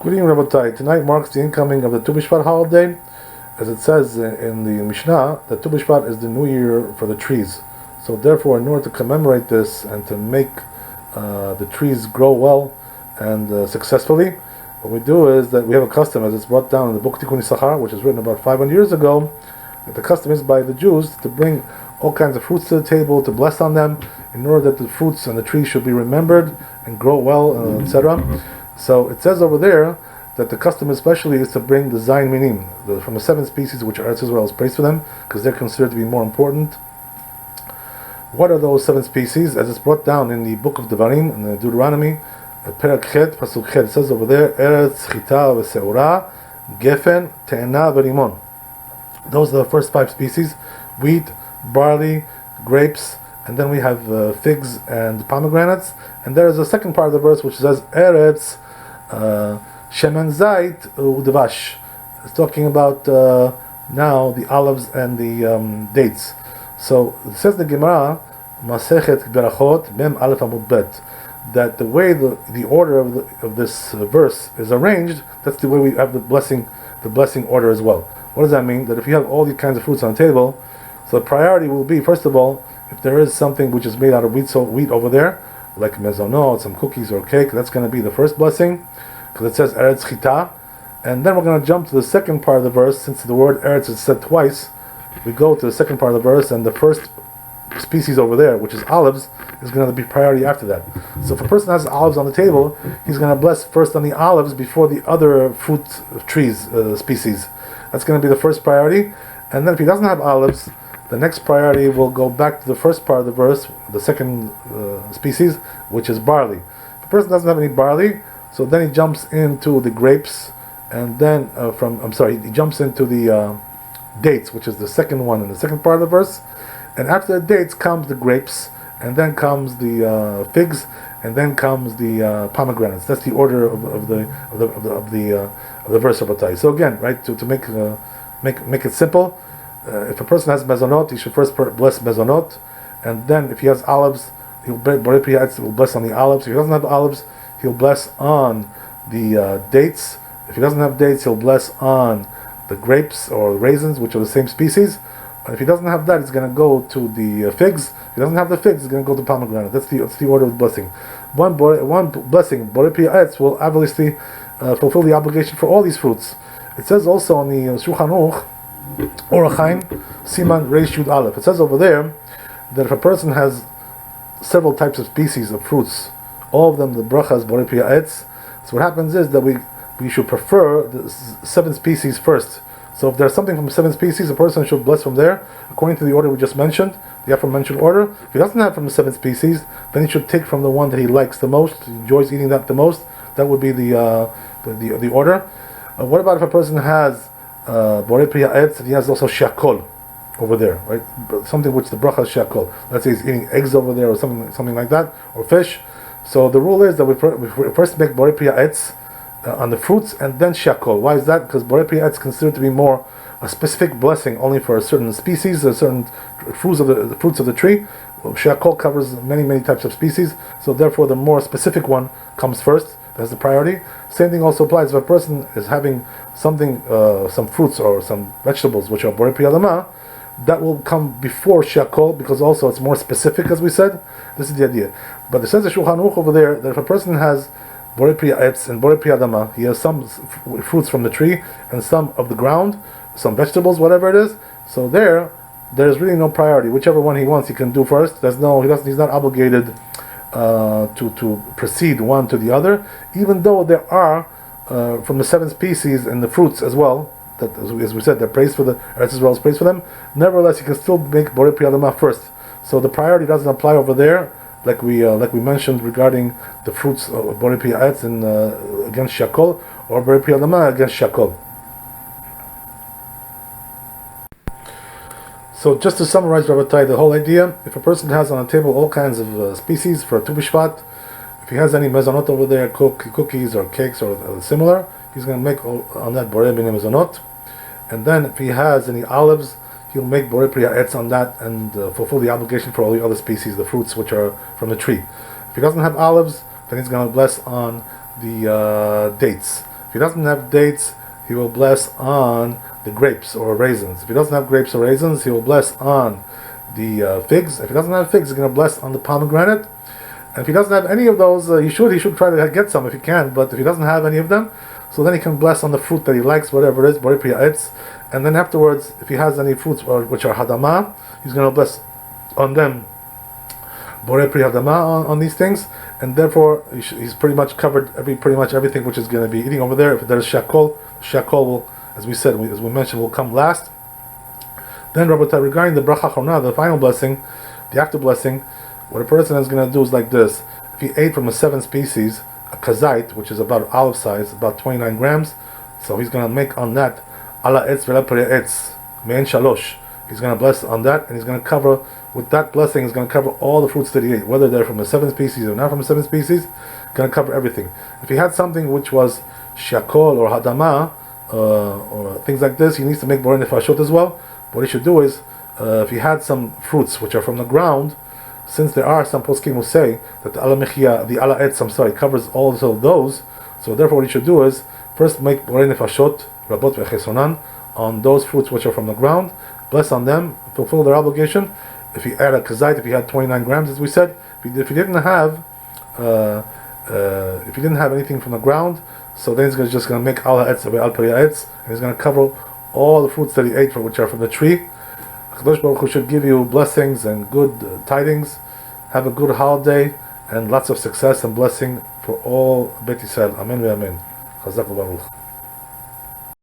Good evening, Rabbi. Tonight marks the incoming of the Tu Bishvat holiday. As it says in the Mishnah, that Tu Bishvat is the new year for the trees. So therefore, in order to commemorate this and to make the trees grow well and successfully, what we do is that we have a custom, as it's brought down in the book Tikkun Yisachar, which was written about 500 years ago, that the custom is by the Jews to bring all kinds of fruits to the table, to bless on them, in order that the fruits and the trees should be remembered and grow well, etc. So it says over there that the custom especially is to bring the Zayin Minim, from the 7 species which Eretz Israel is praised for them, because they're considered to be more important. What are those 7 species? As it's brought down in the book of Devarim, in the Deuteronomy, Perak Chet, Pasuk Chet, it says over there, Eretz, Chita, Veseura, Gefen, Te'ena, Verimon. Those are the first 5 species: wheat, barley, grapes, and then we have figs and pomegranates. And there is a second part of the verse which says Eretz Shemen Zait Udevash. It's talking about now the olives and the dates. So it says the Gemara Masechet Berachot Mem Aleph Amud Bet, that the way the order of this verse is arranged, that's the way we have the blessing order as well. What does that mean? That if you have all these kinds of fruits on the table, so the priority will be, first of all, if there is something which is made out of wheat over there, like mezonot, some cookies or cake, that's going to be the first blessing, because it says Eretz Chita. And then we're going to jump to the second part of the verse, since the word Eretz is said twice. We go to the second part of the verse, and the first species over there, which is olives, is going to be priority after that. So if a person has olives on the table, he's going to bless first on the olives before the other fruit trees species. That's going to be the first priority. And then if he doesn't have olives, the next priority will go back to the first part of the verse, the second species, which is barley. If a person doesn't have any barley, so then he jumps into the grapes, and then he jumps into the dates, which is the second one in the second part of the verse. And after the dates comes the grapes, and then comes the figs, and then comes the pomegranates. That's the order of the verse of Rabbi. So again, right, to make it simple, if a person has mezonot, he should first bless mezonot, and then if he has olives, he'll bless on the olives. If he doesn't have olives, he'll bless on the dates. If he doesn't have dates, he'll bless on the grapes or raisins, which are the same species. If he doesn't have that, he's going to go to the figs. If he doesn't have the figs, he's going to go to pomegranate. That's the order of blessing. One blessing, Borei Pri Ha'etz, will obviously fulfill the obligation for all these fruits. It says also on the Shulchan Aruch, Orach Chaim, Siman Reish Yud Aleph. It says over there that if a person has several types of species of fruits, all of them the brachas Borei Pri Ha'etz, so what happens is that we should prefer the 7 species first. So if there's something from 7 species, a person should bless from there, according to the order we just mentioned, the aforementioned order. If he doesn't have from the 7 species, then he should take from the one that he likes the most, he enjoys eating that the most. That would be the order. What about if a person has Borei Pri Ha'etz and he has also shakol over there, right? Something which the bracha is shakol. Let's say he's eating eggs over there or something like that, or fish. So the rule is that we first make Borei Pri Ha'etz on the fruits and then shakol. Why is that? Because Borei Pri Ha'etz is considered to be more a specific blessing only for a certain species, a certain fruits of the tree. Shakol covers many types of species, so therefore the more specific one comes first. That's the priority. Same thing also applies if a person is having something, some fruits or some vegetables which are Borei Pri Adama, that will come before shakol, because also it's more specific, as we said. This is the idea. But it says the Shulchan Aruch over there that if a person has Borei Pri Ha'etz and Borei Pri Adama, he has some fruits from the tree and some of the ground, some vegetables, whatever it is. So there's really no priority. Whichever one he wants, he can do first. He's not obligated to proceed one to the other, even though there are from the 7 species in the fruits as well, that as we said, they're praised for the Eretz Israel is praised for them. Nevertheless, you can still make Borei Pri Adama first. So the priority doesn't apply over there, like we mentioned regarding the fruits of Borei Pri Ha'etz and against shakol, or Borei Pri Adama against shakol. So just to summarize, Rabbi, the whole idea: if a person has on the table all kinds of species for Tu Bishvat, if he has any mezonot over there, cookies or cakes or similar, he's going to make on that Borei B'nei Mezonot. And then if he has any olives, he'll make Borei Pri Ha'etz on that and fulfill the obligation for all the other species, the fruits which are from the tree. If he doesn't have olives, then he's going to bless on the dates. If he doesn't have dates, he will bless on the grapes or raisins. If he doesn't have grapes or raisins, he will bless on the figs. If he doesn't have figs, he's going to bless on the pomegranate. And if he doesn't have any of those, he should try to get some if he can. But if he doesn't have any of them, so then he can bless on the fruit that he likes, whatever it is, borei pri ha'etz. And then afterwards, if he has any fruits which are hadama, he's going to bless on them borei pri hadama on these things, and therefore he's pretty much covered pretty much everything which is going to be eating over there. If there's shakol will, as we said, as we mentioned, will come last. Then Rabbi, regarding the bracha chorna, the final blessing, the after blessing, what a person is going to do is like this: if he ate from a 7 species, a kazait, which is about olive size, about 29 grams, so he's going to make on that ala etz vela pri etz mein shalosh. He's going to bless on that, and he's going to cover with that blessing. He's going to cover all the fruits that he ate, whether they're from the 7 species or not from the 7 species. Going to cover everything. If he had something which was shakol or hadama or things like this, he needs to make borei nefashot as well. What he should do is, if he had some fruits which are from the ground, since there are some poskim who say that the ala mechia, the ala etz, covers also those, so therefore what he should do is first make borei nefashot rabot vechesonan on those fruits which are from the ground, bless on them, fulfill their obligation. If he had a kazait, if he had 29 grams, as we said, if he didn't have anything from the ground, so then he's just going to make ala etz al pri etz, and he's going to cover all the fruits that he ate, which are from the tree. Kadosh Baruch Hu should give you blessings and good tidings. Have a good holiday and lots of success and blessing for all Beit Yisrael. Amen ve Amen. Chazak u'baruch.